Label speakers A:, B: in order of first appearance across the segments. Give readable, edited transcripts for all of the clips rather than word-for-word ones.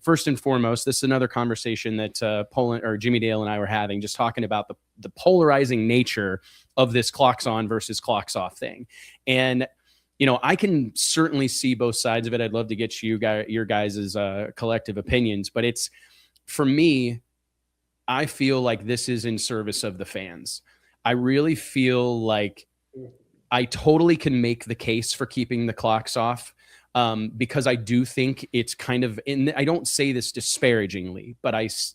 A: first and foremost, this is another conversation that Poland or Jimmy Dale and I were having, just talking about the polarizing nature of this clocks on versus clocks off thing. And, I can certainly see both sides of it. I'd love to get your guys' collective opinions, but for me, I feel like this is in service of the fans. I really feel like I totally can make the case for keeping the clocks off, because I do think it's kind of, and I don't say this disparagingly, but it's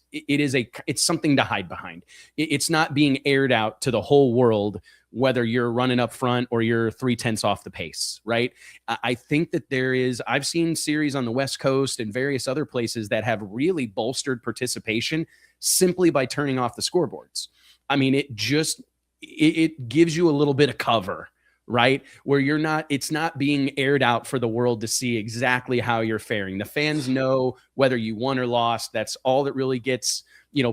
A: something to hide behind. It's not being aired out to the whole world, whether you're running up front or you're 3/10 off the pace, right? I think that I've seen series on the West Coast and various other places that have really bolstered participation simply by turning off the scoreboards. I mean, it gives you a little bit of cover, right? Where it's not being aired out for the world to see exactly how you're faring. The fans know whether you won or lost. That's all that really gets,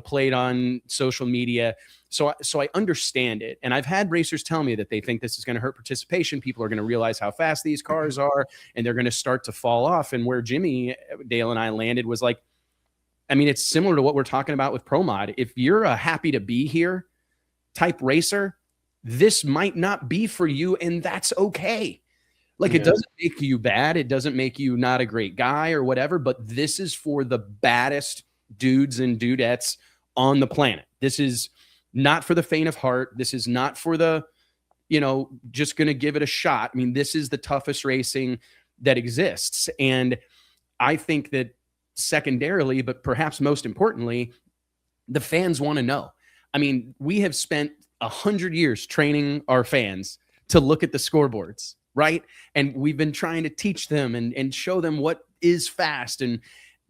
A: played on social media. So I understand it. And I've had racers tell me that they think this is going to hurt participation. People are going to realize how fast these cars are, and they're going to start to fall off. And where Jimmy Dale and I landed was like, I mean, it's similar to what we're talking about with Pro Mod. If you're a happy to be here type racer, this might not be for you, and that's okay. Like, It doesn't make you bad. It doesn't make you not a great guy or whatever, but this is for the baddest dudes and dudettes on the planet. This is not for the faint of heart. This is not for the, just going to give it a shot. I mean, this is the toughest racing that exists. And I think that secondarily, but perhaps most importantly, the fans want to know. I mean, we have spent 100 years training our fans to look at the scoreboards, right? And we've been trying to teach them and show them what is fast, and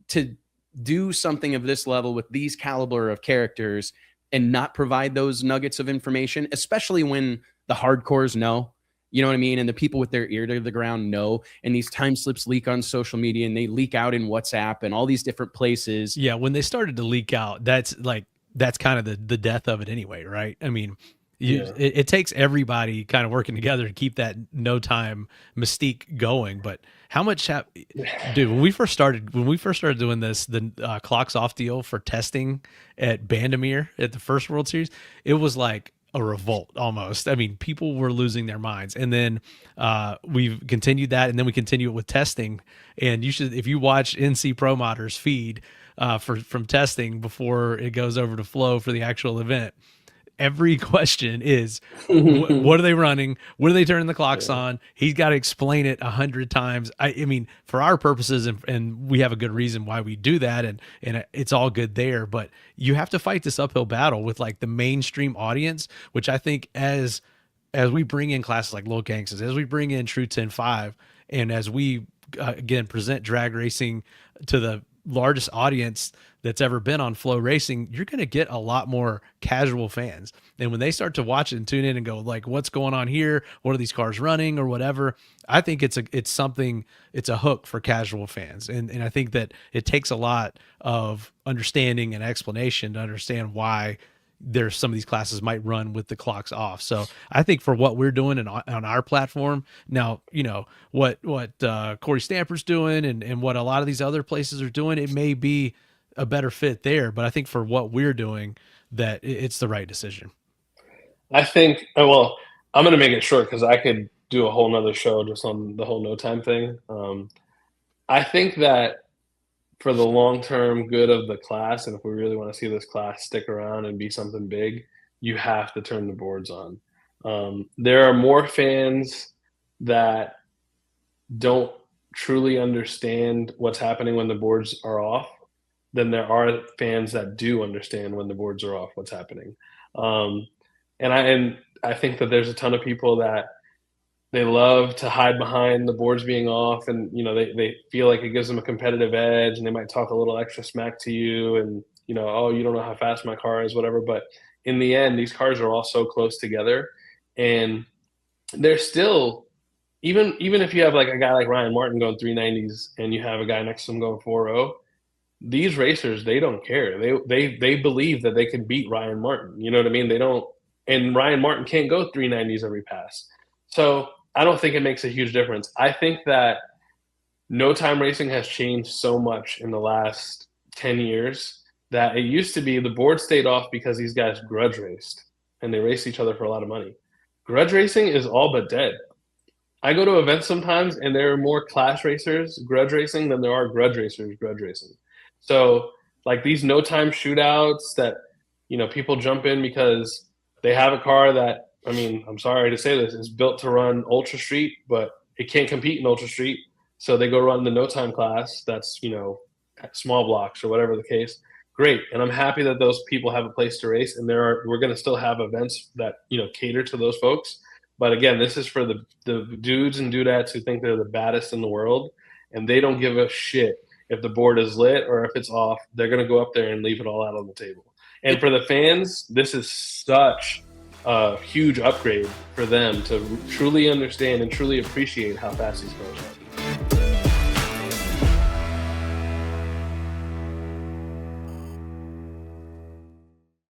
A: to do something of this level with these caliber of characters and not provide those nuggets of information, especially when the hardcores know, you know what I mean? And the people with their ear to the ground know, and these time slips leak on social media and they leak out in WhatsApp and all these different places.
B: Yeah. When they started to leak out, that's kind of the death of it anyway, right? I mean, it takes everybody kind of working together to keep that no time mystique going. But how much dude, when we first started doing this, the clocks off deal for testing at Bandamere at the first World Series, it was like a revolt almost. I mean, people were losing their minds. And then we've continued that, and then we continue it with testing. And if you watch NC Pro Modders feed from testing before it goes over to Flow for the actual event, every question is, what are they running? What are they turning the clocks on? He's got to explain it 100 times. I mean, for our purposes, and we have a good reason why we do that, and it's all good there. But you have to fight this uphill battle with like the mainstream audience, which I think as we bring in classes like Low Gangsters, as we bring in True 10-5, and as we again present drag racing to the largest audience that's ever been on Flow Racing, you're going to get a lot more casual fans. And when they start to watch it and tune in and go like, what's going on here? What are these cars running or whatever? I think it's a hook for casual fans. And I think that it takes a lot of understanding and explanation to understand why there's some of these classes might run with the clocks off. So I think for what we're doing on our platform now, what Corey Stamper's doing and what a lot of these other places are doing, it may be a better fit there, but I think for what we're doing, that it's the right decision.
C: I think, well, I'm going to make it short because I could do a whole nother show just on the whole no time thing. I think that for the long-term good of the class, and if we really want to see this class stick around and be something big, you have to turn the boards on. There are more fans that don't truly understand what's happening when the boards are off than there are fans that do understand when the boards are off what's happening. And I think that there's a ton of people that they love to hide behind the boards being off, and they feel like it gives them a competitive edge, and they might talk a little extra smack to you, and oh, you don't know how fast my car is, whatever. But in the end, these cars are all so close together, and they're still, even if you have like a guy like Ryan Martin going 390s and you have a guy next to him going 4.0, these racers, they don't care. They believe that they can beat Ryan Martin. You know what I mean? They don't, and Ryan Martin can't go 390s every pass. So I don't think it makes a huge difference. I think that no time racing has changed so much in the last 10 years that it used to be the board stayed off because these guys grudge raced and they raced each other for a lot of money. Grudge racing is all but dead. I go to events sometimes and there are more clash racers grudge racing than there are grudge racers grudge racing. So like these no time shootouts that, you know, people jump in because they have a car that, I mean, I'm sorry to say this, is built to run Ultra Street, but it can't compete in Ultra Street. So they go run the no time class that's, you know, small blocks or whatever the case. Great. And I'm happy that those people have a place to race. And we're going to still have events that, you know, cater to those folks. But again, this is for the dudes and dudettes who think they're the baddest in the world. And they don't give a shit if the board is lit or if it's off. They're going to go up there and leave it all out on the table. And for the fans, this is such a huge upgrade for them to truly understand and truly appreciate how fast these cars are.